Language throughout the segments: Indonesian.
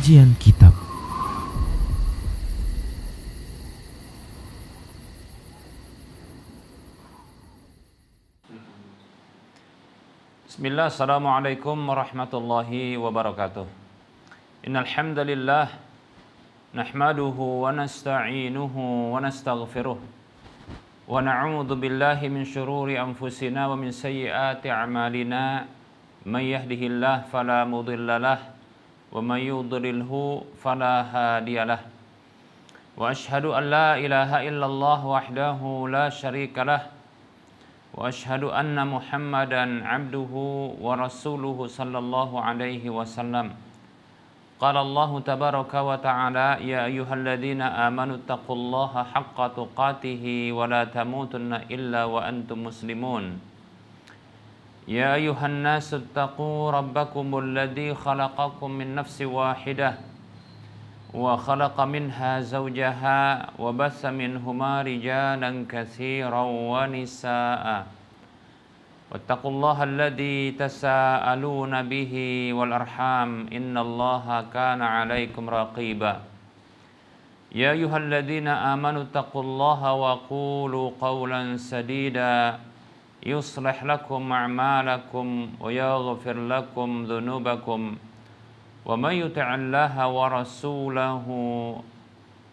Kajian Kitab. Bismillah, assalamualaikum warahmatullahi wabarakatuh. Innal hamdalillah nahmaduhu wa nasta'inuhu wa nastaghfiruh wa na'udzu billahi min syururi anfusina wa min sayyiati a'malina. May yahdihillahu fala mudhillalah wa may yudlilhu fala hadiyalah. Wa asyhadu an la ilaha illallah wahdahu la syarikalah wa asyhadu anna Muhammadan abduhu wa rasuluhu sallallahu alaihi wasallam. Qala Allah tabaraka wa ta'ala, ya ayyuhalladzina amanu taqullaha haqqa tuqatih wa la tamutunna illa wa antum muslimun. Ya ayyuhan nasu taqu rabbakumul ladzi khalaqakum min nafsin wahidah wa khalaqa minha zawjaha wa bassa minhuma rijalan katsiran wa nisaa'a. Wattaqullaha alladzi tasaaluna bihi wal arham innallaha kana 'alaikum raqiba. Ya ayyuhalladzina amanu taqullaha wa qulu qawlan sadida yuslih lakum a'malakum wa yaghfir lakum dhunubakum. Wa may yuti'illaha wa rasulahu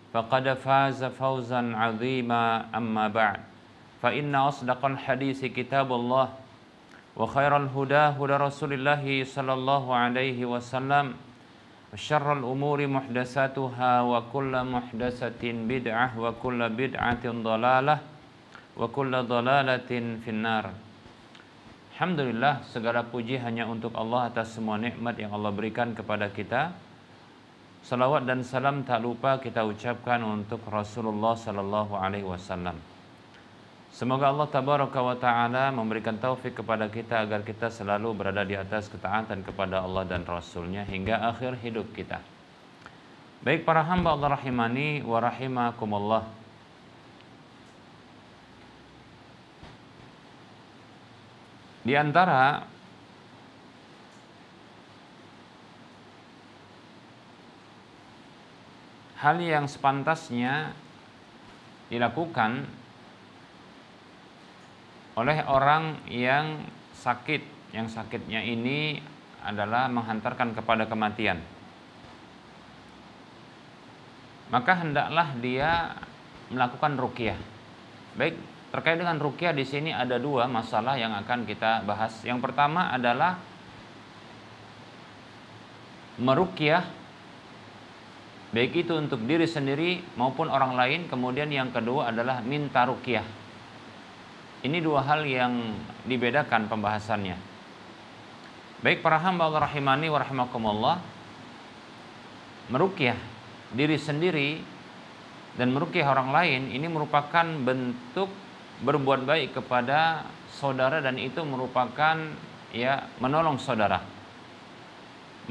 faqad faza fawzan 'azima. Amma ba'd, fa inna asdaqal hadisi kitabullah wa khairal huda huda Rasulillah sallallahu alaihi wasallam wa syarrul umuri muhdatsatuha wa kullu muhdatsatin bid'ah wa kullu bid'atin dhalalah wa kullu dhalalatin finnar. Alhamdulillah, segala puji hanya untuk Allah atas semua nikmat yang Allah berikan kepada kita. Salawat dan salam tak lupa kita ucapkan untuk Rasulullah sallallahu alaihi wasallam. Semoga Allah tabaraka wa ta'ala memberikan taufik kepada kita agar kita selalu berada di atas ketaatan kepada Allah dan Rasulnya hingga akhir hidup kita. Baik para hamba Allah rahimani wa rahimakumullah. Di antara hal yang sepantasnya dilakukan oleh orang yang sakit, yang sakitnya ini adalah menghantarkan kepada kematian, maka hendaklah dia melakukan ruqyah. Baik, terkait dengan ruqyah di sini ada dua masalah yang akan kita bahas. Yang pertama adalah meruqyah, baik itu untuk diri sendiri maupun orang lain. Kemudian yang kedua adalah minta ruqyah. Ini dua hal yang dibedakan pembahasannya. Baik para hamba Allah rahimani wa rahimakumullah, meruqyah diri sendiri dan meruqyah orang lain ini merupakan bentuk berbuat baik kepada saudara, dan itu merupakan menolong saudara.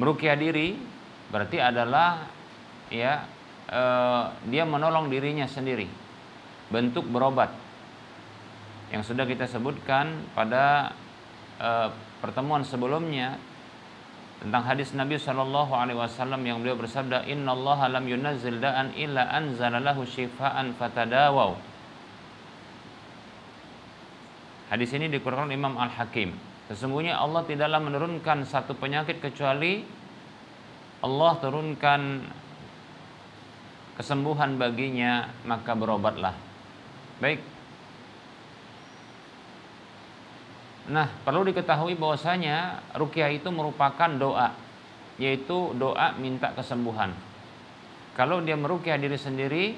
Meruqyah diri berarti adalah dia menolong dirinya sendiri, bentuk berobat yang sudah kita sebutkan pada pertemuan sebelumnya tentang hadis Nabi Shallallahu Alaihi Wasallam yang beliau bersabda, Innallaha lam yunazzil da'an illa anzalalahu shifaan fatadawaw. Hadis ini dikeluarkan Imam Al-Hakim. Sesungguhnya Allah tidaklah menurunkan satu penyakit kecuali Allah turunkan kesembuhan baginya, maka berobatlah. Baik. Nah, perlu diketahui bahwasanya ruqyah itu merupakan doa, yaitu doa minta kesembuhan. Kalau dia meruqyah diri sendiri,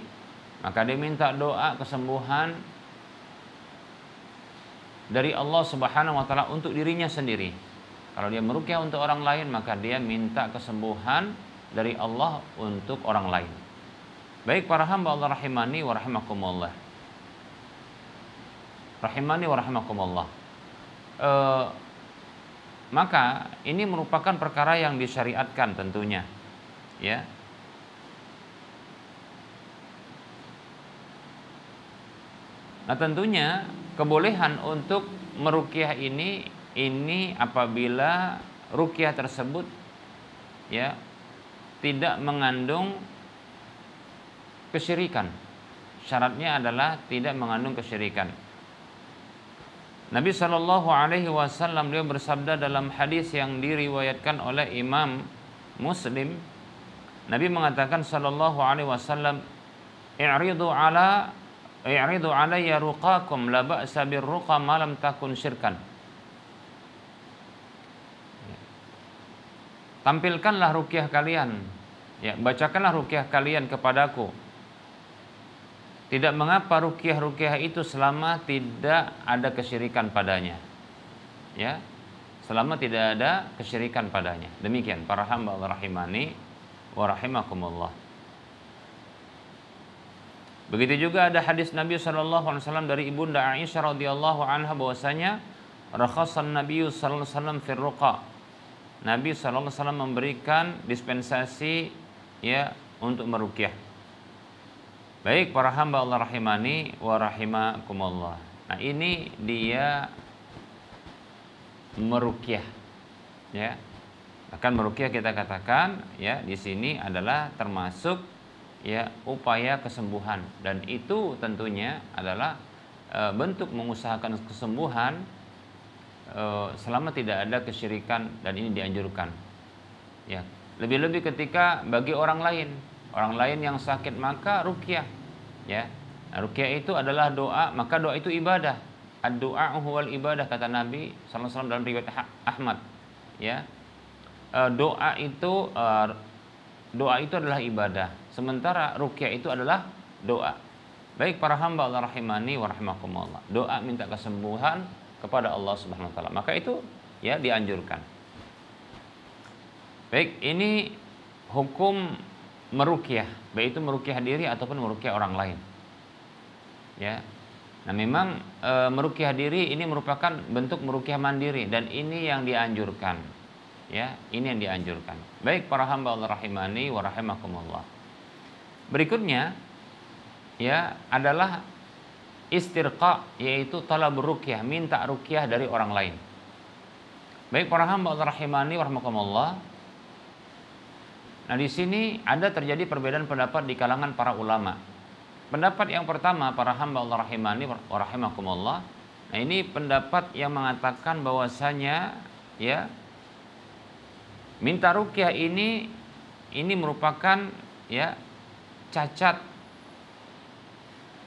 maka dia minta doa kesembuhan dari Allah Subhanahu wa taala untuk dirinya sendiri. Kalau dia meruqyah untuk orang lain, maka dia minta kesembuhan dari Allah untuk orang lain. Baik para hamba Allah rahimani wa rahimakumullah. Rahimani wa rahimakumullah. Maka ini merupakan perkara yang disyariatkan tentunya, ya. Nah, tentunya kebolehan untuk meruqyah ini apabila ruqyah tersebut tidak mengandung kesyirikan. Syaratnya adalah tidak mengandung kesyirikan. Nabi Shallallahu Alaihi Wasallam beliau bersabda dalam hadis yang diriwayatkan oleh Imam Muslim. Nabi mengatakan Shallallahu Alaihi Wasallam, "I'ridu alayya ruqakum la ba'sa birruqa ma lam takun syirkan." Tampilkanlah ruqyah kalian, ya, bacakanlah ruqyah kalian kepadaku. Tidak mengapa ruqyah itu selama tidak ada kesyirikan padanya. Ya. Selama tidak ada kesyirikan padanya. Demikian para hamba Allah rahimani wa rahimakumullah. Begitu juga ada hadis Nabi sallallahu alaihi wasallam dari Ibunda Aisyah radhiyallahu anha bahwasanya rakhasan Nabi sallallahu alaihi wasallam fir ruqa. Nabi sallallahu alaihi wasallam memberikan dispensasi, ya, untuk meruqyah. Baik para hamba Allah rahimani wa rahimakumullah. Nah, ini dia meruqyah, ya. Bahkan meruqyah kita katakan, ya, di sini adalah termasuk, ya, upaya kesembuhan, dan itu tentunya adalah bentuk mengusahakan kesembuhan selama tidak ada kesyirikan, dan ini dianjurkan. Ya, lebih-lebih ketika bagi orang lain yang sakit, maka ruqyah, ya. Nah, ruqyah itu adalah doa, maka doa itu ibadah. Ad-du'a huwal ibadah, kata Nabi sallallahu alaihi wasallam dalam riwayat Ahmad, ya. Doa itu adalah ibadah, sementara ruqyah itu adalah doa. Baik para hamba Allah rahimani wa rahimakumullah, doa minta kesembuhan kepada Allah Subhanahu wa taala, maka itu, ya, dianjurkan. Baik, ini hukum meruqyah, baik itu meruqyah diri ataupun meruqyah orang lain. Ya. Nah, memang meruqyah diri ini merupakan bentuk meruqyah mandiri, dan ini yang dianjurkan. Ya, ini yang dianjurkan. Baik para hamba Allah rahimani wa rahimakumullah. Berikutnya, ya, adalah istirqa, yaitu talab ruqyah, minta ruqyah dari orang lain. Baik para hamba Allah rahimani wa rahimakumullah. Nah, di sini ada terjadi perbedaan pendapat di kalangan para ulama. Pendapat yang pertama, para hamba Allah rahimani wa rahimakumullah. Nah, ini pendapat yang mengatakan bahwasanya, ya, minta ruqyah ini merupakan, ya, cacat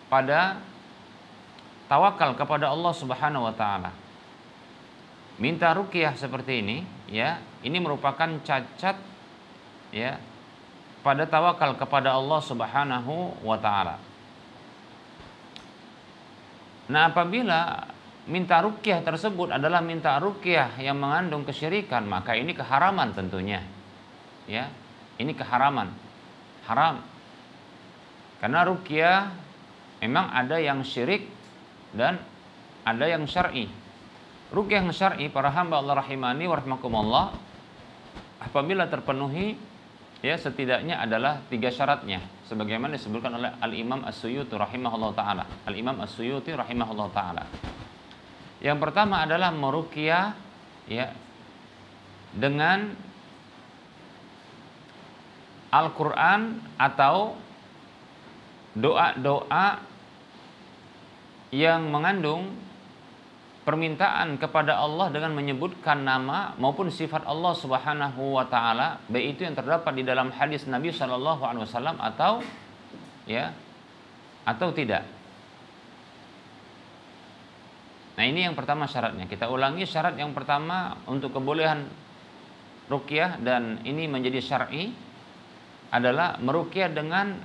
pada tawakal kepada Allah Subhanahu wa taala. Minta ruqyah seperti ini, ya, ini merupakan cacat, ya, pada tawakal kepada Allah Subhanahu wa taala. Nah, apabila minta ruqyah tersebut adalah minta ruqyah yang mengandung kesyirikan, maka ini keharaman tentunya. Ya, ini keharaman. Haram. Karena ruqyah memang ada yang syirik dan ada yang syar'i. Ruqyah yang syar'i, para hamba Allah rahimani wa rahimakumullah, apabila terpenuhi, ya, setidaknya adalah 3 syaratnya, sebagaimana disebutkan oleh Al-Imam As-Suyuti rahimahullah ta'ala. Al-Imam As-Suyuti rahimahullah ta'ala. Yang pertama adalah meruqyah, ya, dengan Al-Quran atau doa-doa yang mengandung permintaan kepada Allah dengan menyebutkan nama maupun sifat Allah Subhanahu wa taala, baik itu yang terdapat di dalam hadis Nabi sallallahu alaihi wasallam atau, ya, atau tidak. Nah, ini yang pertama syaratnya. Kita ulangi, syarat yang pertama untuk kebolehan ruqyah dan ini menjadi syar'i adalah meruqyah dengan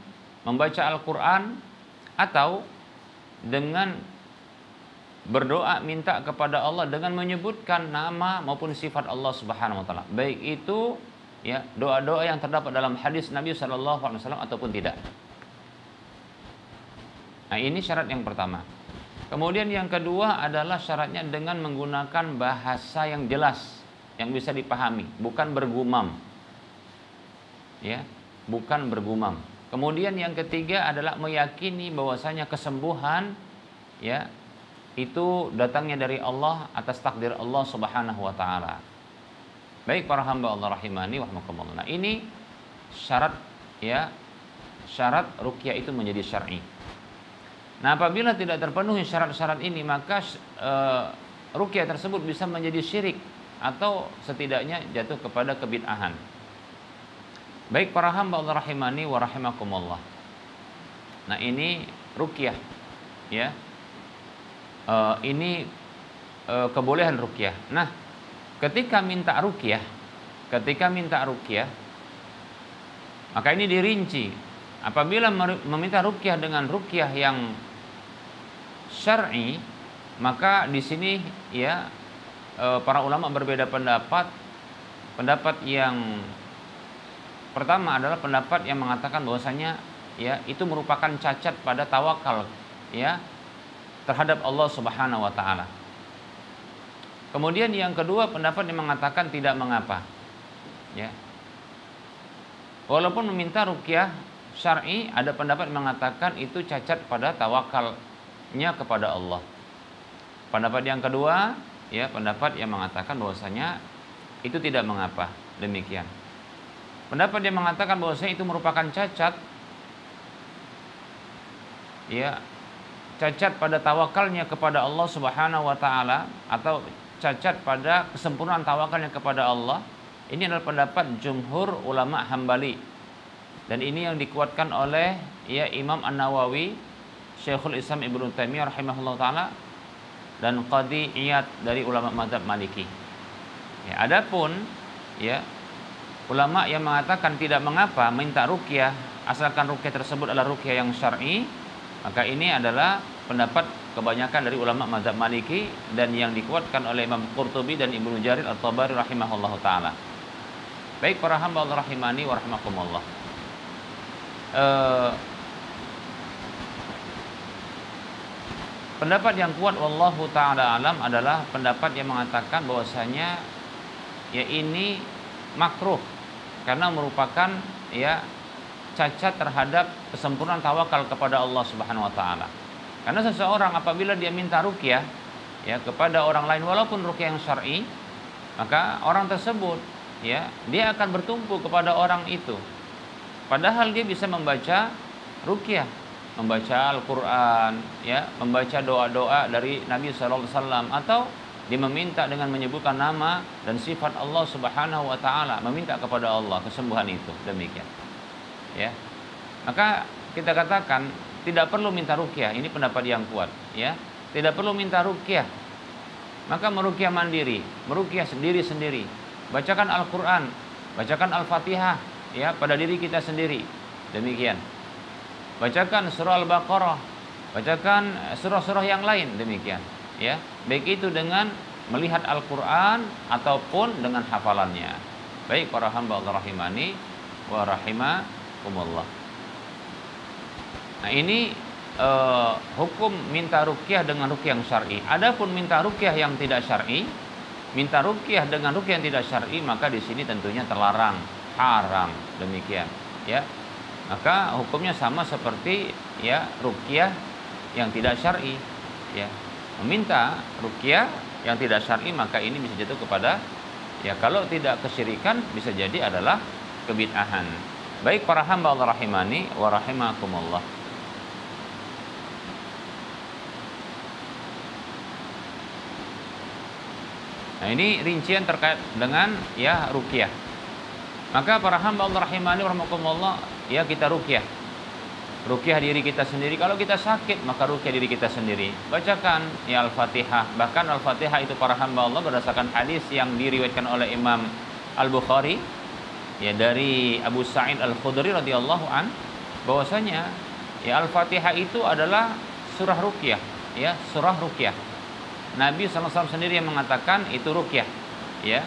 membaca Al-Qur'an atau dengan berdoa minta kepada Allah dengan menyebutkan nama maupun sifat Allah Subhanahu wa taala. Baik itu, ya, doa-doa yang terdapat dalam hadis Nabi sallallahu alaihi wasallam ataupun tidak. Nah, ini syarat yang pertama. Kemudian yang kedua adalah syaratnya dengan menggunakan bahasa yang jelas, yang bisa dipahami, bukan bergumam. Ya, bukan bergumam. Kemudian yang ketiga adalah meyakini bahwasanya kesembuhan, ya, itu datangnya dari Allah atas takdir Allah Subhanahu wa taala. Baik para hamba Allah rahimani wa rahimakumullah. Nah, ini syarat, ya, syarat ruqyah itu menjadi syar'i. Nah, apabila tidak terpenuhi syarat-syarat ini, maka ruqyah tersebut bisa menjadi syirik atau setidaknya jatuh kepada kebid'ahan. Baik para hamba Allah rahimani wa rahimakumullah. Nah, ini ruqyah, ya. Ini kebolehan ruqyah. Nah, ketika minta ruqyah, maka ini dirinci. Apabila meminta ruqyah dengan ruqyah yang syar'i, maka di sini, ya, para ulama berbeda pendapat. Pendapat yang pertama adalah pendapat yang mengatakan bahwasanya, ya, itu merupakan cacat pada tawakal, ya, terhadap Allah Subhanahu wa taala. Kemudian yang kedua, pendapat yang mengatakan tidak mengapa, ya. Walaupun meminta ruqyah syar'i, ada pendapat yang mengatakan itu cacat pada tawakalnya kepada Allah. Pendapat yang kedua, ya, pendapat yang mengatakan bahwasanya itu tidak mengapa. Demikian. Pendapat yang mengatakan bahwasanya itu merupakan cacat, ya, cacat pada tawakalnya kepada Allah Subhanahu wa taala, atau cacat pada kesempurnaan tawakalnya kepada Allah. Ini adalah pendapat jumhur ulama Hambali. Dan ini yang dikuatkan oleh, ya, Imam An-Nawawi, Syekhul Islam Ibnu Taimiyah rahimahullah taala, dan Qadhi Iyad dari ulama mazhab Maliki. Ya, adapun, ya, ulama yang mengatakan tidak mengapa minta ruqyah asalkan ruqyah tersebut adalah ruqyah yang syar'i, maka ini adalah pendapat kebanyakan dari ulama mazhab Maliki dan yang dikuatkan oleh Imam Qurtubi dan Ibnu Jarir At-Tabari rahimahullah taala. Baik para hamba Allah rahimani wa rahimakumullah. Pendapat yang kuat wallahu taala alam adalah pendapat yang mengatakan bahwasanya, ya, ini makruh karena merupakan, ya, cacat terhadap kesempurnaan tawakal kepada Allah Subhanahu wa taala. Karena seseorang apabila dia minta ruqyah, ya, kepada orang lain walaupun ruqyah yang syar'i, maka orang tersebut, ya, dia akan bertumpu kepada orang itu. Padahal dia bisa membaca ruqyah, membaca Al-Qur'an, ya, membaca doa-doa dari Nabi sallallahu alaihi wasallam, atau dia meminta dengan menyebutkan nama dan sifat Allah Subhanahu wa taala, meminta kepada Allah kesembuhan itu. Demikian. Ya. Maka kita katakan tidak perlu minta ruqyah, ini pendapat yang kuat, ya. Tidak perlu minta ruqyah. Maka meruqyah mandiri, meruqyah sendiri-sendiri. Bacakan Al-Qur'an, bacakan Al-Fatihah, ya, pada diri kita sendiri. Demikian. Bacakan surah Al-Baqarah, bacakan surah-surah yang lain, demikian, ya. Baik itu dengan melihat Al-Qur'an ataupun dengan hafalannya. Baik para hamba Allah rahimani wa rahimakumullah. Nah, ini hukum minta ruqyah dengan ruqyah yang syar'i. Adapun minta ruqyah yang tidak syar'i, minta ruqyah dengan ruqyah yang tidak syar'i, maka di sini tentunya terlarang, haram, demikian, ya. Maka hukumnya sama seperti, ya, ruqyah yang tidak syar'i, ya. Meminta ruqyah yang tidak syar'i, maka ini bisa jatuh kepada, ya, kalau tidak kesyirikan bisa jadi adalah kebid'ahan. Baik para hamba Allah rahimani wa rahimakumullah. Nah, ini rincian terkait dengan, ya, ruqyah. Maka para hamba Allah rahimani wa rahimakumullah, ya, kita ruqyah. Ruqyah diri kita sendiri. Kalau kita sakit, maka ruqyah diri kita sendiri. Bacakan, ya, Al-Fatihah. Bahkan Al-Fatihah itu para hamba Allah berdasarkan hadis yang diriwayatkan oleh Imam Al-Bukhari, ya, dari Abu Sa'id Al-Khudri radhiyallahu an, bahwasanya, ya, Al-Fatihah itu adalah surah ruqyah, ya, surah ruqyah. Nabi SAW sendiri yang mengatakan itu ruqyah, ya.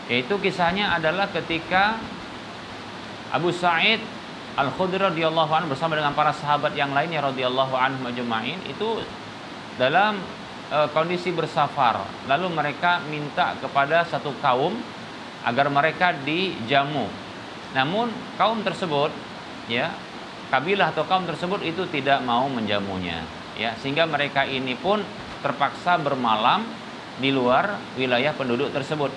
Yaitu kisahnya adalah ketika Abu Sa'id Al-Khudri radhiyallahu anhu bersama dengan para sahabat yang lainnya radhiyallahu anhum ajma'in itu dalam kondisi bersafar. Lalu mereka minta kepada satu kaum agar mereka dijamu. Namun kaum tersebut, ya, kabilah atau kaum tersebut itu tidak mau menjamunya, ya, sehingga mereka ini pun terpaksa bermalam di luar wilayah penduduk tersebut.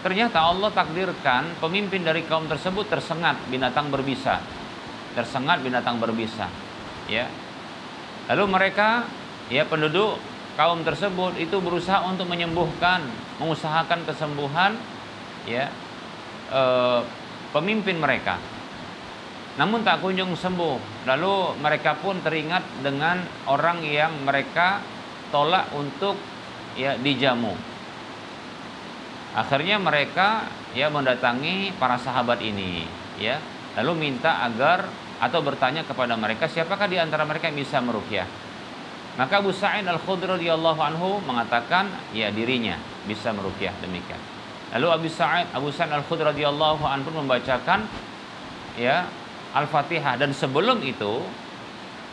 ternyata Allah takdirkan pemimpin dari kaum tersebut tersengat binatang berbisa. Tersengat binatang berbisa, ya. Lalu mereka, ya, penduduk kaum tersebut itu berusaha untuk menyembuhkan, mengusahakan kesembuhan, ya, pemimpin mereka. Namun tak kunjung sembuh. Lalu mereka pun teringat dengan orang yang mereka tolak untuk, ya, dijamu. Akhirnya mereka, ya, mendatangi para sahabat ini, ya, lalu minta agar atau bertanya kepada mereka siapakah di antara mereka yang bisa meruqyah. Maka Abu Sa'id Al-Khudri radhiyallahu anhu mengatakan, ya, dirinya bisa meruqyah, demikian. Lalu Abu Sa'id Al-Khudri radhiyallahu anhu membacakan, ya, Al-Fatihah, dan sebelum itu,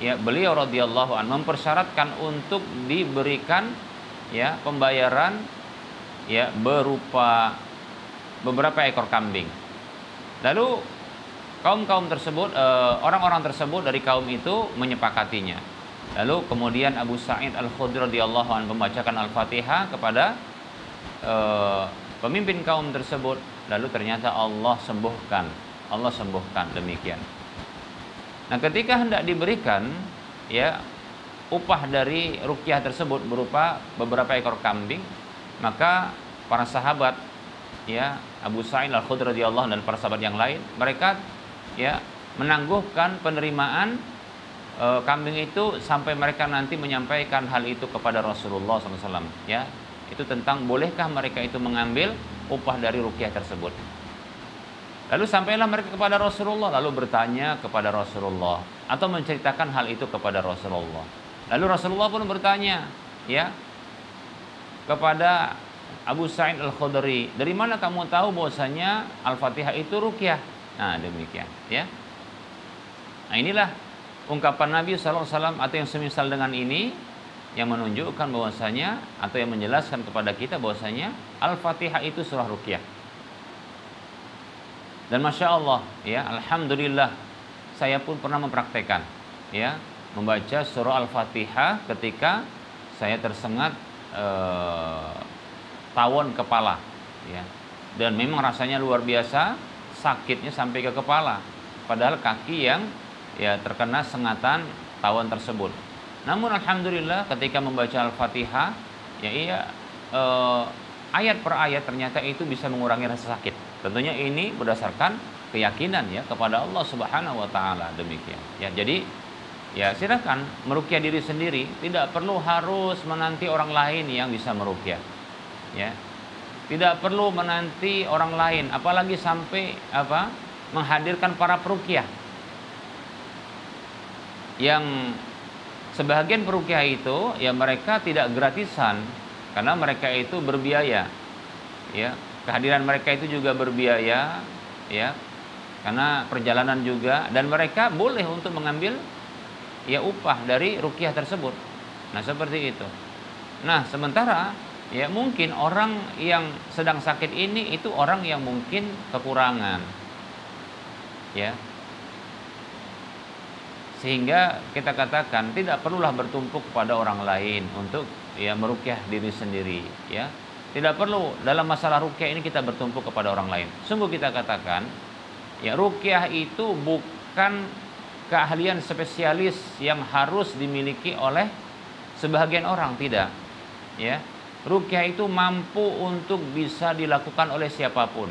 ya, beliau radhiyallahu anhu mempersyaratkan untuk diberikan, ya, pembayaran, ya, berupa beberapa ekor kambing. Lalu kaum tersebut, orang-orang tersebut dari kaum itu menyepakatinya. Lalu kemudian Abu Sa'id Al-Khudri radhiyallahu anhu membacakan Al-Fatihah kepada pemimpin kaum tersebut. Lalu ternyata Allah sembuhkan, demikian. Nah, ketika hendak diberikan, ya, upah dari ruqyah tersebut berupa beberapa ekor kambing, maka para sahabat, ya, Abu Sa'id Al-Khudri radhiyallahu dan para sahabat yang lain, mereka, ya, menangguhkan penerimaan kambing itu sampai mereka nanti menyampaikan hal itu kepada Rasulullah SAW, ya, itu tentang bolehkah mereka itu mengambil upah dari ruqyah tersebut. Lalu sampailah mereka kepada Rasulullah, lalu bertanya kepada Rasulullah atau menceritakan hal itu kepada Rasulullah. Lalu Rasulullah pun bertanya, ya, kepada Abu Sa'id Al-Khudri, dari mana kamu tahu bahwasanya Al-Fatihah itu ruqyah? Nah, demikian, ya. Nah, inilah ungkapan Nabi SAW atau yang semisal dengan ini yang menunjukkan bahwasanya atau yang menjelaskan kepada kita bahwasanya Al-Fatihah itu surah ruqyah. Dan Masya Allah, ya, Alhamdulillah, saya pun pernah mempraktekkan, ya, membaca surah Al-Fatihah ketika saya tersengat tawon kepala, ya, dan memang rasanya luar biasa, sakitnya sampai ke kepala, padahal kaki yang, ya, terkena sengatan tawon tersebut. Namun Alhamdulillah ketika membaca Al-Fatihah, ya, ayat per ayat ternyata itu bisa mengurangi rasa sakit. Tentunya ini berdasarkan keyakinan, ya, kepada Allah Subhanahu wa taala, demikian. Ya, jadi, ya, silakan meruqyah diri sendiri, tidak perlu harus menanti orang lain yang bisa meruqyah, ya. Tidak perlu menanti orang lain, apalagi sampai menghadirkan para peruqyah. Yang sebagian peruqyah itu, ya, mereka tidak gratisan karena mereka itu berbiaya, ya. Kehadiran mereka itu juga berbiaya, ya, karena perjalanan juga, dan mereka boleh untuk mengambil, ya, upah dari ruqyah tersebut. Nah, seperti itu. Nah, sementara, ya, mungkin orang yang sedang sakit ini itu orang yang mungkin kekurangan, ya. Sehingga kita katakan tidak perlulah bertumpuk pada orang lain untuk, ya, meruqyah diri sendiri, ya. Tidak perlu dalam masalah ruqyah ini kita bertumpu kepada orang lain. Sungguh kita katakan, ya, ruqyah itu bukan keahlian spesialis yang harus dimiliki oleh sebagian orang, tidak. Ya, ruqyah itu mampu untuk bisa dilakukan oleh siapapun.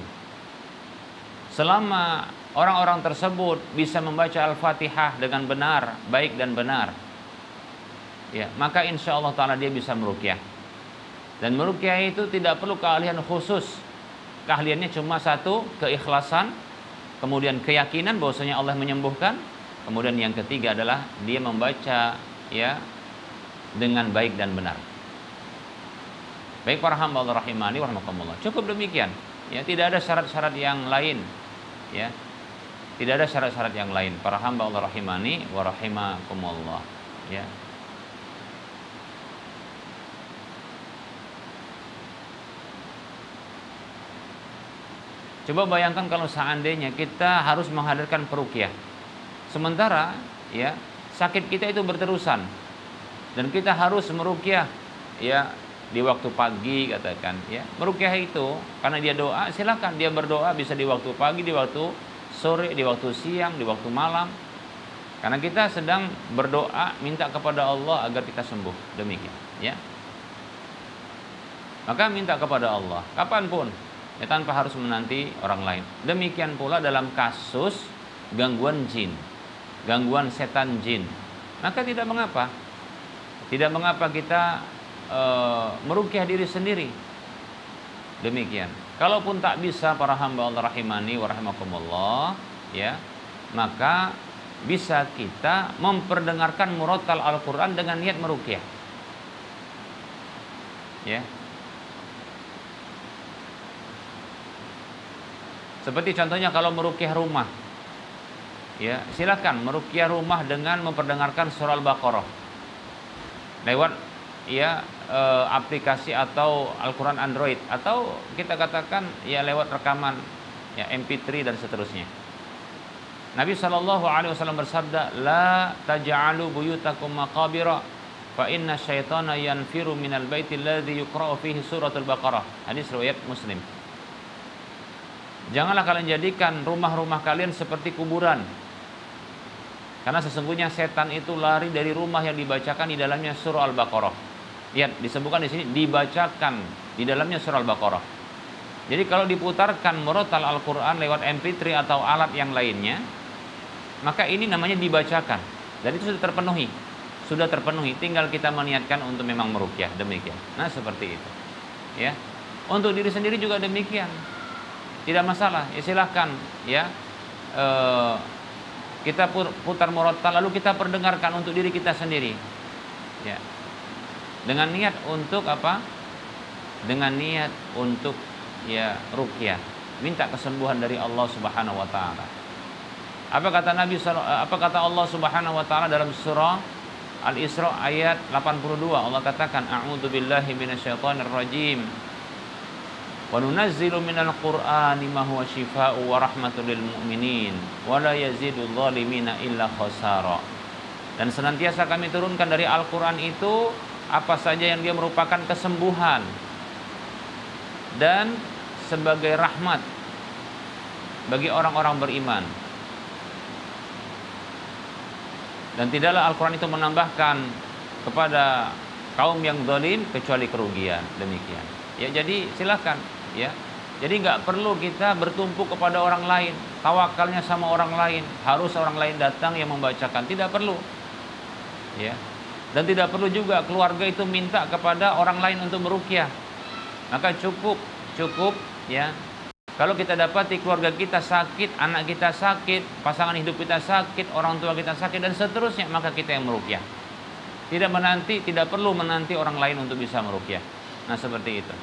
Selama orang-orang tersebut bisa membaca Al-Fatihah dengan benar, baik dan benar, ya, maka insya Allah Ta'ala dia bisa meruqyah. Dan meruqyah itu tidak perlu keahlian khusus. Keahliannya cuma satu, keikhlasan, kemudian keyakinan bahwasanya Allah menyembuhkan, kemudian yang ketiga adalah dia membaca, ya, dengan baik dan benar. Baik para hamba Allah rahimani wa rahmakumullah. Cukup demikian. Ya, tidak ada syarat-syarat yang lain, ya. Tidak ada syarat-syarat yang lain. Para hamba Allah rahimani wa rahimakumullah, ya. Coba bayangkan kalau seandainya kita harus menghadirkan peruqyah, sementara, ya, sakit kita itu berterusan dan kita harus meruqyah, ya, di waktu pagi katakan ya. Meruqyah itu karena dia doa, silakan dia berdoa bisa di waktu pagi, di waktu sore, di waktu siang, di waktu malam. Karena kita sedang berdoa minta kepada Allah agar kita sembuh, demikian ya. Maka minta kepada Allah kapanpun ya, tanpa harus menanti orang lain. Demikian pula dalam kasus gangguan jin, gangguan setan jin. Maka tidak mengapa kita meruqyah diri sendiri. Demikian. Kalaupun tak bisa para hamba Allah rahimani wa rahimakumullah ya, maka bisa kita memperdengarkan murattal Al-Qur'an dengan niat meruqyah. Ya. Seperti contohnya kalau meruqyah rumah. Ya, silakan meruqyah rumah dengan memperdengarkan surah Al-Baqarah. Lewat ya aplikasi atau Al-Quran Android, atau kita katakan ya lewat rekaman ya MP3 dan seterusnya. Nabi SAW bersabda, la taj'alu buyutakum maqabira fa inna syaitana yanfiru minal baitil ladzi yuqra'u fihi suratul Baqarah. Hadis riwayat Muslim. Janganlah kalian jadikan rumah-rumah kalian seperti kuburan, karena sesungguhnya setan itu lari dari rumah yang dibacakan di dalamnya surah Al-Baqarah. Lihat, disebutkan di sini dibacakan di dalamnya surah Al-Baqarah. Jadi kalau diputarkan murattal Al-Qur'an lewat MP3 atau alat yang lainnya, maka ini namanya dibacakan. Dan itu sudah terpenuhi. Sudah terpenuhi, tinggal kita meniatkan untuk memang meruqyah, demikian. Nah, seperti itu. Ya. Untuk diri sendiri juga demikian. Tidak masalah, ya silahkan ya. Kita putar murattal lalu kita perdengarkan untuk diri kita sendiri. Ya. Dengan niat untuk apa? Dengan niat untuk ya ruqyah, minta kesembuhan dari Allah Subhanahu wa taala. Apa kata Allah Subhanahu wa taala dalam surah Al-Isra ayat 82? Allah katakan, a'udzubillahi minasyaitonir rajim. Wa nunazzilu minal qur'ani ma huwa syifaa'u wa rahmatul lil mu'minin wa la yazidul zalimina illa khasara. Dan senantiasa kami turunkan dari Al-Qur'an itu apa saja yang dia merupakan kesembuhan dan sebagai rahmat bagi orang-orang beriman. Dan tidaklah Al-Qur'an itu menambahkan kepada kaum yang zalim kecuali kerugian, demikian. Ya, jadi silakan ya. Jadi nggak perlu kita bertumpu kepada orang lain, tawakalnya sama orang lain, harus orang lain datang yang membacakan, tidak perlu. Ya. Dan tidak perlu juga keluarga itu minta kepada orang lain untuk meruqyah. Maka cukup ya. Kalau kita dapati keluarga kita sakit, anak kita sakit, pasangan hidup kita sakit, orang tua kita sakit dan seterusnya, maka kita yang meruqyah. Tidak perlu menanti orang lain untuk bisa meruqyah. Nah, seperti itu.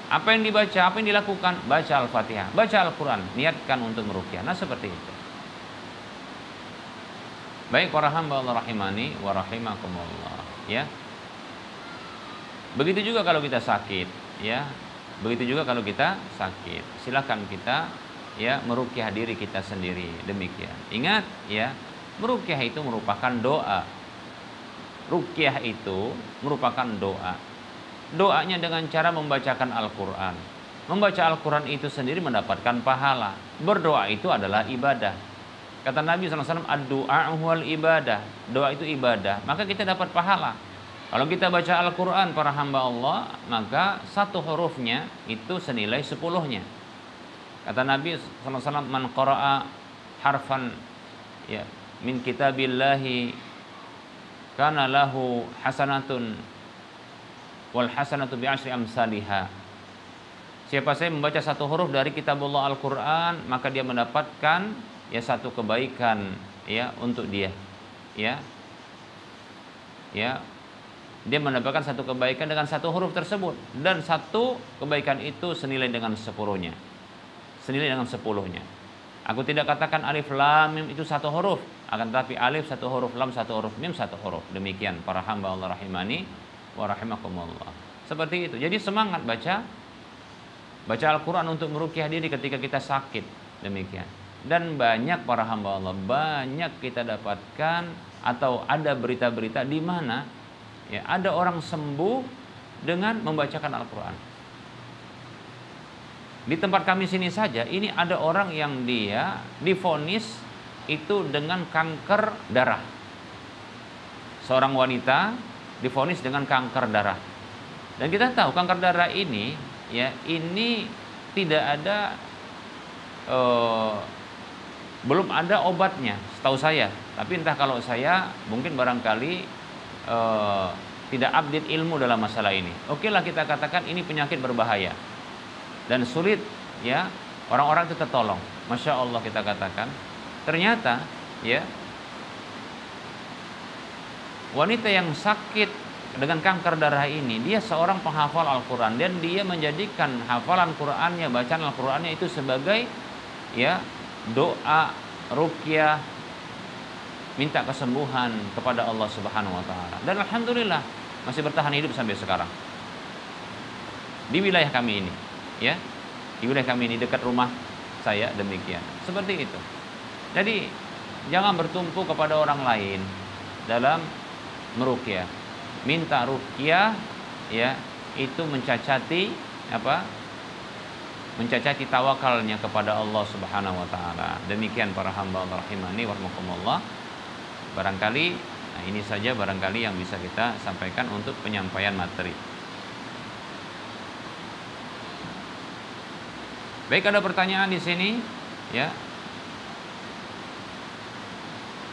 Apa yang dibaca, apa yang dilakukan? Baca Al-Fatihah, baca Al-Quran, niatkan untuk meruqyah. Nah, seperti itu. Baik para hamba Allah rahimani wa rahimakumullah, ya. Begitu juga kalau kita sakit, ya. Begitu juga kalau kita sakit. Silakan kita ya meruqyah diri kita sendiri, demikian. Ingat ya, meruqyah itu merupakan doa. Ruqyah itu merupakan doa. Doanya dengan cara membacakan Al-Quran. Membaca Al-Quran itu sendiri mendapatkan pahala. Berdoa itu adalah ibadah. Kata Nabi SAW, ad-du'a huwal ibadah. Doa itu ibadah, maka kita dapat pahala. Kalau kita baca Al-Quran para hamba Allah, maka satu hurufnya itu senilai 10-nya. Kata Nabi SAW, man qara'a harfan ya min kitabillahi kana lahu hasanatun wal hasanatu bi asyri amsalihha. Siapa saja membaca satu huruf dari kitabullah Al-Qur'an, maka dia mendapatkan ya satu kebaikan ya untuk dia. Ya. Ya. Dia mendapatkan satu kebaikan dengan satu huruf tersebut, dan satu kebaikan itu senilai dengan 10-nya. Senilai dengan 10-nya. Aku tidak katakan alif lam mim itu satu huruf, akan tetapi alif satu huruf, lam satu huruf, mim satu huruf. Demikian para hamba Allah rahimani wa rahimakumullah. Seperti itu. Jadi semangat baca Al-Quran untuk meruqyah diri ketika kita sakit. Demikian. Dan banyak para hamba Allah, banyak kita dapatkan atau ada berita-berita di mana Ya, ada orang sembuh dengan membacakan Al-Quran. Di tempat kami sini saja, ini ada orang yang dia divonis itu dengan kanker darah. Seorang wanita divonis dengan kanker darah. Dan kita tahu kanker darah ini, ya, ini tidak ada, belum ada obatnya, setahu saya. Tapi entah, kalau saya mungkin barangkali tidak update ilmu dalam masalah ini. Oke lah, kita katakan ini penyakit berbahaya dan sulit, ya, orang-orang itu tertolong. Masya Allah kita katakan. Ternyata, ya, wanita yang sakit dengan kanker darah ini, dia seorang penghafal Al-Quran, dan dia menjadikan hafalan Qurannya, bacaan Al-Qurannya itu sebagai, ya, doa, ruqyah, minta kesembuhan kepada Allah Subhanahu wa taala. Dan alhamdulillah masih bertahan hidup sampai sekarang. Di wilayah kami ini, ya. Di wilayah kami ini dekat rumah saya demikian. Seperti itu. Jadi jangan bertumpu kepada orang lain dalam meruqyah. Minta ruqyah, ya, itu mencacati apa? Mencacati tawakalnya kepada Allah Subhanahu wa taala. Demikian para hamba Allah rahimani wa rahmakumullah. Barangkali ini saja barangkali yang bisa kita sampaikan untuk penyampaian materi. Baik, ada pertanyaan di sini, ya.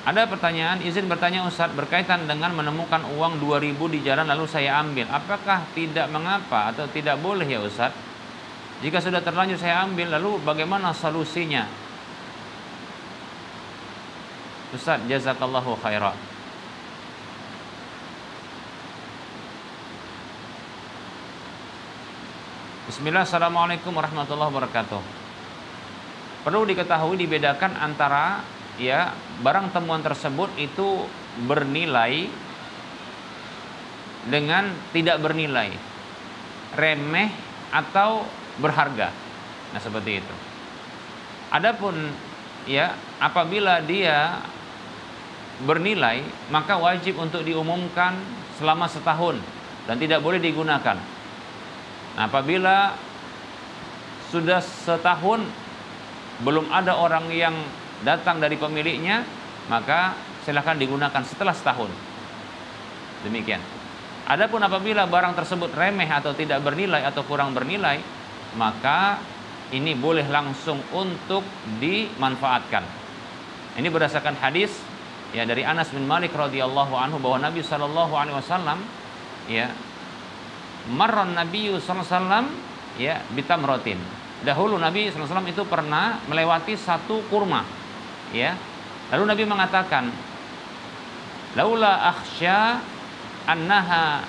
Ada pertanyaan, izin bertanya Ustaz, berkaitan dengan menemukan uang 2000 di jalan lalu saya ambil. Apakah tidak mengapa atau tidak boleh ya Ustaz? Jika sudah terlanjur saya ambil, lalu bagaimana solusinya? Ustaz, jazakallahu khairan. Bismillah, assalamualaikum warahmatullahi wabarakatuh. Perlu diketahui, dibedakan antara, ya, barang temuan tersebut itu bernilai dengan tidak bernilai, remeh atau berharga. Nah, seperti itu. Adapun, ya, apabila dia bernilai, maka wajib untuk diumumkan selama setahun dan tidak boleh digunakan. Nah, apabila sudah setahun belum ada orang yang datang dari pemiliknya, maka silakan digunakan setelah setahun. Demikian. Adapun apabila barang tersebut remeh atau tidak bernilai atau kurang bernilai, maka ini boleh langsung untuk dimanfaatkan. Ini berdasarkan hadis, ya, dari Anas bin Malik radhiyallahu anhu, bahwa Nabi sallallahu alaihi wasallam, ya, marran Nabi sallallahu alaihi wasallam, ya, bitamratin. Dahulu Nabi sallallahu alaihi wasallam itu pernah melewati satu kurma, ya. Lalu Nabi mengatakan, laula akhsya annaha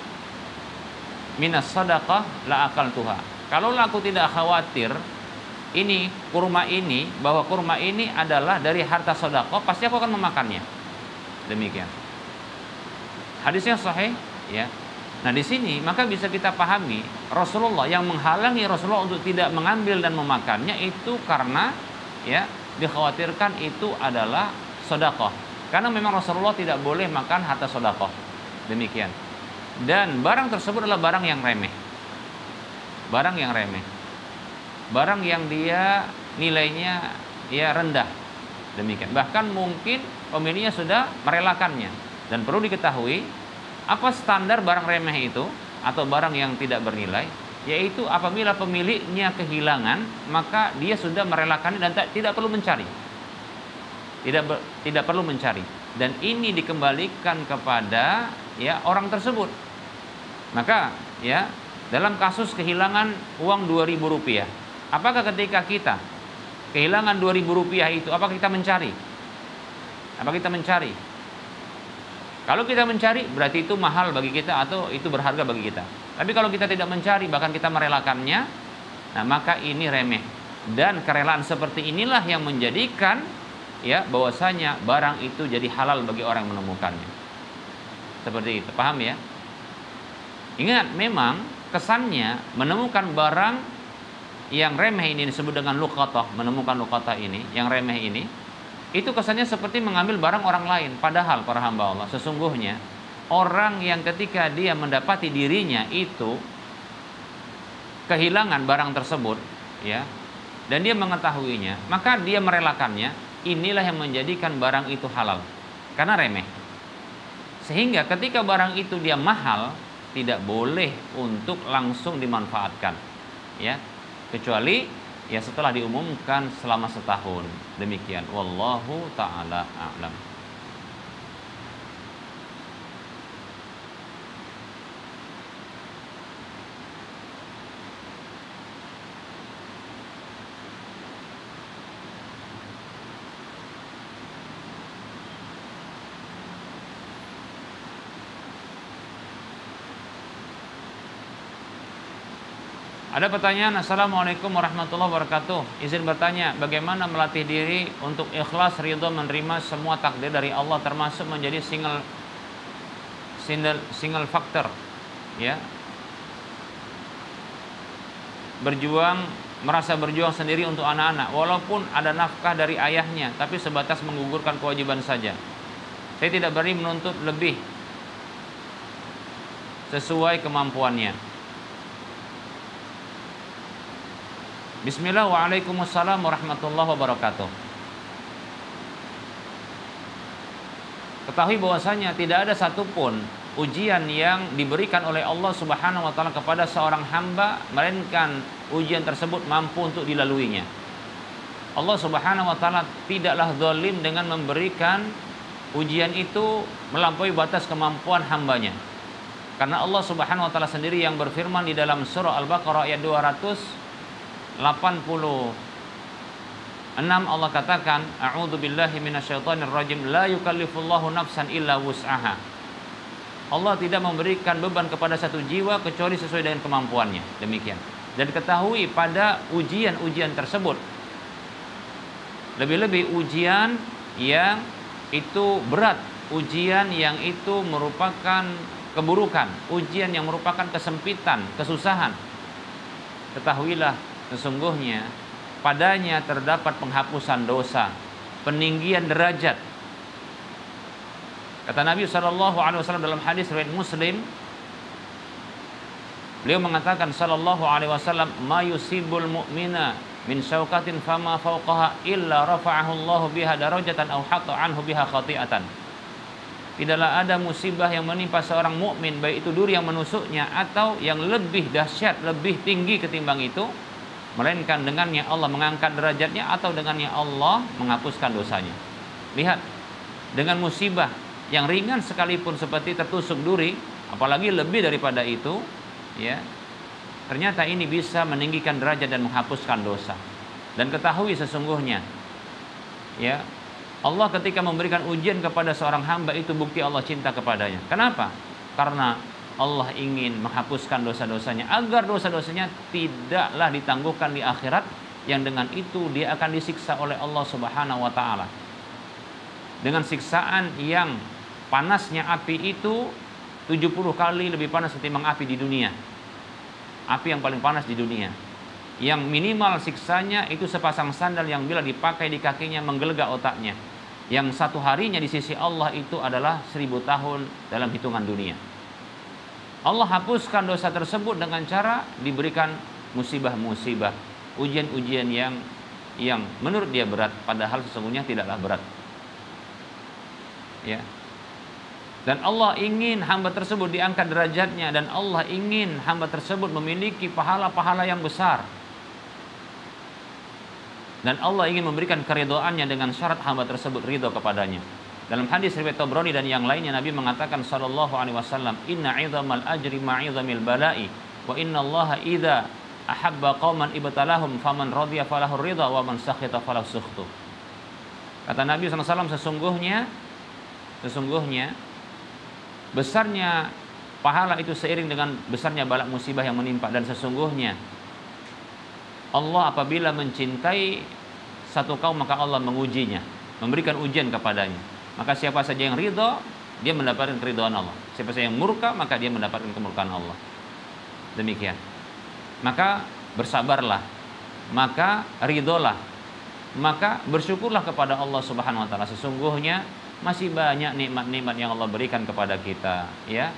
minas sadaqah la akaltuha. Kalau aku tidak khawatir ini kurma ini, bahwa kurma ini adalah dari harta sedekah, pasti aku akan memakannya. Demikian. Hadisnya sahih, ya. Nah, di sini maka bisa kita pahami Rasulullah yang menghalangi Rasulullah untuk tidak mengambil dan memakannya itu karena, ya, dikhawatirkan itu adalah sedekah. Karena memang Rasulullah tidak boleh makan harta sedekah. Demikian. Dan barang tersebut adalah barang yang remeh. Barang yang remeh. Barang yang dia nilainya, ya, rendah. Demikian. Bahkan mungkin pemiliknya sudah merelakannya. Dan perlu diketahui apa standar barang remeh itu atau barang yang tidak bernilai, yaitu apabila pemiliknya kehilangan, maka dia sudah merelakannya dan tidak perlu mencari. Tidak perlu mencari. Dan ini dikembalikan kepada, ya, orang tersebut. Maka, ya, dalam kasus kehilangan uang 2000 rupiah, apakah ketika kita kehilangan 2000 rupiah itu, apakah kita mencari? Apa kita mencari? Kalau kita mencari, berarti itu mahal bagi kita atau itu berharga bagi kita. Tapi kalau kita tidak mencari, bahkan kita merelakannya, nah, maka ini remeh. Dan kerelaan seperti inilah yang menjadikan, ya, bahwasanya barang itu jadi halal bagi orang yang menemukannya. Seperti itu, paham ya? Ingat, memang kesannya menemukan barang yang remeh ini disebut dengan luqatah, menemukan luqatah ini, yang remeh ini, itu kesannya seperti mengambil barang orang lain. Padahal para hamba Allah, sesungguhnya orang yang ketika dia mendapati dirinya itu kehilangan barang tersebut, ya, dan dia mengetahuinya, maka dia merelakannya. Inilah yang menjadikan barang itu halal, karena remeh. Sehingga ketika barang itu dia mahal, tidak boleh untuk langsung dimanfaatkan, ya, kecuali ya setelah diumumkan selama setahun. Demikian, wallahu taala a'lam. Ada pertanyaan, Assalamualaikum warahmatullahi wabarakatuh. Izin bertanya, bagaimana melatih diri untuk ikhlas ridho menerima semua takdir dari Allah, termasuk menjadi single factor, ya, merasa berjuang sendiri untuk anak-anak, walaupun ada nafkah dari ayahnya, tapi sebatas menggugurkan kewajiban saja. Saya tidak berani menuntut lebih sesuai kemampuannya. Bismillah, waalaikumsalam warahmatullahi wabarakatuh. Ketahui bahwasanya tidak ada satupun ujian yang diberikan oleh Allah Subhanahu wa taala kepada seorang hamba melainkan ujian tersebut mampu untuk dilaluinya. Allah Subhanahu wa taala tidaklah zalim dengan memberikan ujian itu melampaui batas kemampuan hambanya. Karena Allah Subhanahu wa taala sendiri yang berfirman di dalam surah Al-Baqarah ayat 286, Allah katakan, a'udzubillahi minasyaitonirrajim, la yukallifullahu nafsan illa wus'aha. Allah tidak memberikan beban kepada satu jiwa kecuali sesuai dengan kemampuannya. Demikian. Dan ketahui pada ujian-ujian tersebut, lebih-lebih ujian yang itu berat, ujian yang itu merupakan keburukan, ujian yang merupakan kesempitan, kesusahan, ketahuilah sesungguhnya padanya terdapat penghapusan dosa, peninggian derajat. Kata Nabi SAW dalam hadis riwayat Muslim, beliau mengatakan sallallahu alaihi wasallam, ma yusibul mu'mina min syaukatin fama fawqaha illa rafa'ahu Allahu biha darajatan aw hatta anhu biha khati'atan. Tidaklah ada musibah yang menimpa seorang mukmin, baik itu duri yang menusuknya atau yang lebih dahsyat, lebih tinggi ketimbang itu, melainkan dengannya Allah mengangkat derajatnya atau dengannya Allah menghapuskan dosanya. Lihat, dengan musibah yang ringan sekalipun seperti tertusuk duri, apalagi lebih daripada itu, ya, ternyata ini bisa meninggikan derajat dan menghapuskan dosa. Dan ketahui sesungguhnya, ya, Allah ketika memberikan ujian kepada seorang hamba itu bukti Allah cinta kepadanya. Kenapa? Karena Allah ingin menghapuskan dosa-dosanya agar dosa-dosanya tidaklah ditangguhkan di akhirat, yang dengan itu dia akan disiksa oleh Allah Subhanahu wa taala. Dengan siksaan yang panasnya api itu 70 kali lebih panas ketimbang api di dunia. Api yang paling panas di dunia. Yang minimal siksanya itu sepasang sandal yang bila dipakai di kakinya menggelegak otaknya. Yang satu harinya di sisi Allah itu adalah 1000 tahun dalam hitungan dunia. Allah hapuskan dosa tersebut dengan cara diberikan musibah-musibah, ujian-ujian yang menurut dia berat, padahal sesungguhnya tidaklah berat. Ya. Dan Allah ingin hamba tersebut diangkat derajatnya, dan Allah ingin hamba tersebut memiliki pahala-pahala yang besar. Dan Allah ingin memberikan keridhaannya dengan syarat hamba tersebut ridho kepadanya. Dalam hadis riwayat Tabrani dan yang lainnya, Nabi mengatakan sallallahu alaihi wasallam, inna 'idzamal ajri ma'izamil bala'i wa inna Allaha idza ahabba qauman ibtalahum faman radiya falahu ridha wa man sakhita falahu sukhtu. Kata Nabi SAW, sesungguhnya besarnya pahala itu seiring dengan besarnya bala musibah yang menimpa, dan sesungguhnya Allah apabila mencintai satu kaum maka Allah mengujinya, memberikan ujian kepadanya. Maka siapa saja yang ridho, dia mendapatkan keridhaan Allah. Siapa saja yang murka, maka dia mendapatkan kemurkaan Allah. Demikian. Maka bersabarlah, maka ridholah, maka bersyukurlah kepada Allah Subhanahu wa taala. Sesungguhnya Masih banyak nikmat-nikmat yang Allah berikan kepada kita, ya.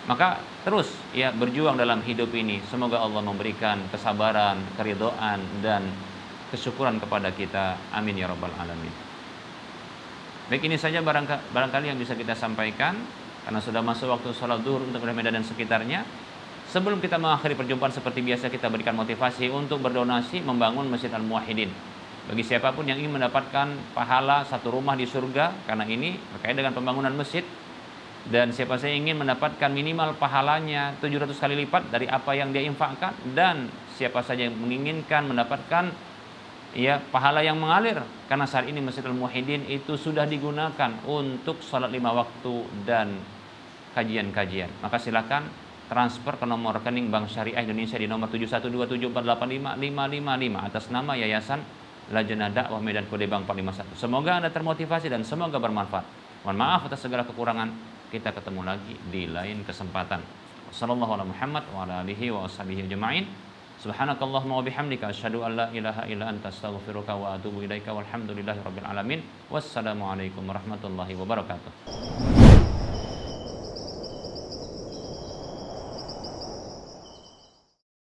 Maka terus ya berjuang dalam hidup ini. Semoga Allah memberikan kesabaran, keridhaan dan kesyukuran kepada kita. Amin ya rabbal alamin. Baik, ini saja barangkali yang bisa kita sampaikan karena sudah masuk waktu sholat zuhur untuk Medan dan sekitarnya. Sebelum kita mengakhiri perjumpaan seperti biasa, kita berikan motivasi untuk berdonasi membangun Masjid Al-Muwahhidin. Bagi siapapun yang ingin mendapatkan pahala satu rumah di surga, karena ini terkait dengan pembangunan masjid, dan siapa saja ingin mendapatkan minimal pahalanya 700 kali lipat dari apa yang dia infakkan, dan siapa saja yang menginginkan mendapatkan ya pahala yang mengalir, karena saat ini Masjid Al-Muwahhidin itu sudah digunakan untuk salat 5 waktu dan kajian-kajian. Maka silakan transfer ke nomor rekening Bank Syariah Indonesia di nomor 71274855555 atas nama Yayasan Lajnah Dakwah Medan Kode Bank 451. Semoga Anda termotivasi dan semoga bermanfaat. Mohon maaf atas segala kekurangan. Kita ketemu lagi di lain kesempatan. Wassallallahu ala Muhammad wa ala alihi wa ashabihi ajma'in. Subhanakallahumma wa bihamdika asyhadu an la ilaha illa anta astaghfiruka wa atubu ilaika walhamdulillahi rabbil alamin. Wassalamualaikum warahmatullahi wabarakatuh.